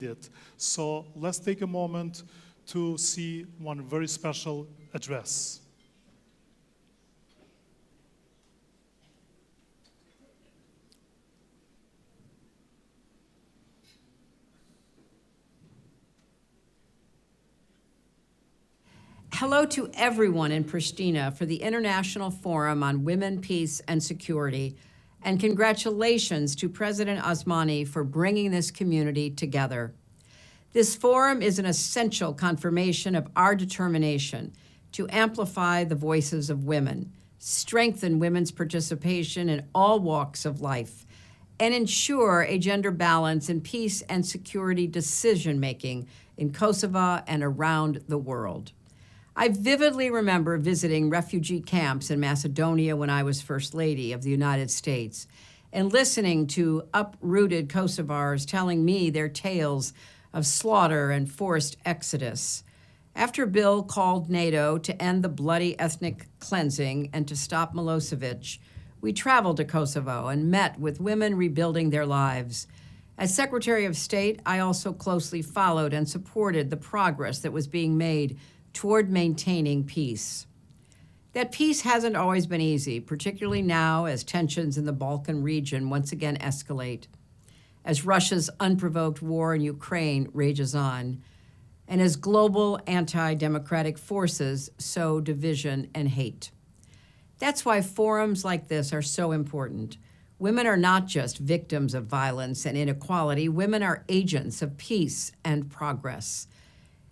it. So let's take a moment to see one very special address. Hello to everyone in Pristina for the International Forum on Women, Peace, and Security, and congratulations to President Osmani for bringing this community together. This forum is an essential confirmation of our determination to amplify the voices of women, strengthen women's participation in all walks of life, and ensure a gender balance in peace and security decision-making in Kosovo and around the world. I vividly remember visiting refugee camps in Macedonia when I was First Lady of the United States and listening to uprooted Kosovars telling me their tales of slaughter and forced exodus. After Bill called NATO to end the bloody ethnic cleansing and to stop Milosevic, we traveled to Kosovo and met with women rebuilding their lives. As Secretary of State, I also closely followed and supported the progress that was being made toward maintaining peace. That peace hasn't always been easy, particularly now as tensions in the Balkan region once again escalate, as Russia's unprovoked war in Ukraine rages on, and as global anti-democratic forces sow division and hate. That's why forums like this are so important. Women are not just victims of violence and inequality. Women are agents of peace and progress.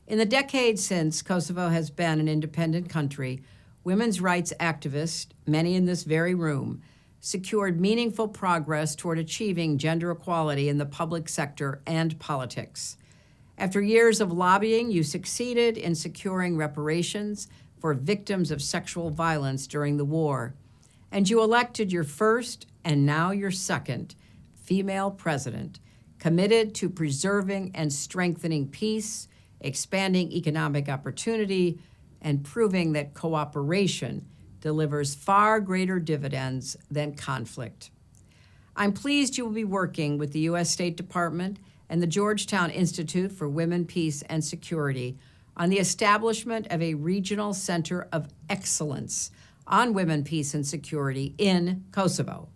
In the decades since Kosovo has been an independent country, women's rights activists, many in this very room, secured meaningful progress toward achieving gender equality in the public sector and politics. After years of lobbying, you succeeded in securing reparations for victims of sexual violence during the war, and you elected your first and now your second female president, committed to preserving and strengthening peace, expanding economic opportunity, and proving that cooperation delivers far greater dividends than conflict. I'm pleased you will be working with the U.S. State Department and the Georgetown Institute for Women, Peace, and Security on the establishment of a regional center of excellence on women, peace, and security in Kosovo.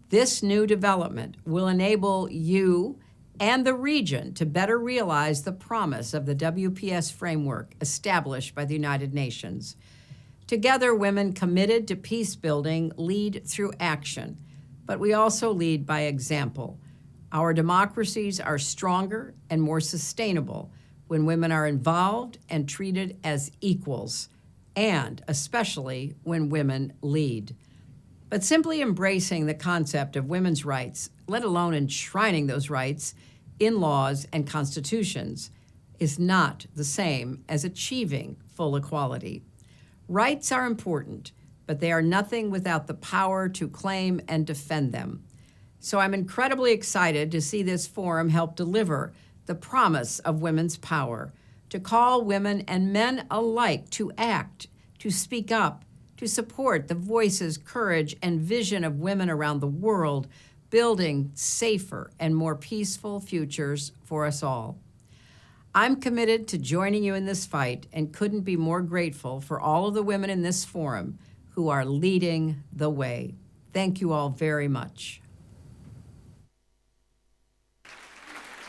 This new development will enable you and the region to better realize the promise of the WPS framework established by the United Nations. Together, women committed to peace building lead through action, but we also lead by example. Our democracies are stronger and more sustainable when women are involved and treated as equals, and especially when women lead. But simply embracing the concept of women's rights, let alone enshrining those rights in laws and constitutions, is not the same as achieving full equality. Rights are important, but they are nothing without the power to claim and defend them. So I'm incredibly excited to see this forum help deliver the promise of women's power, to call women and men alike to act, to speak up, to support the voices, courage, and vision of women around the world, building safer and more peaceful futures for us all. I'm committed to joining you in this fight and couldn't be more grateful for all of the women in this forum who are leading the way. Thank you all very much.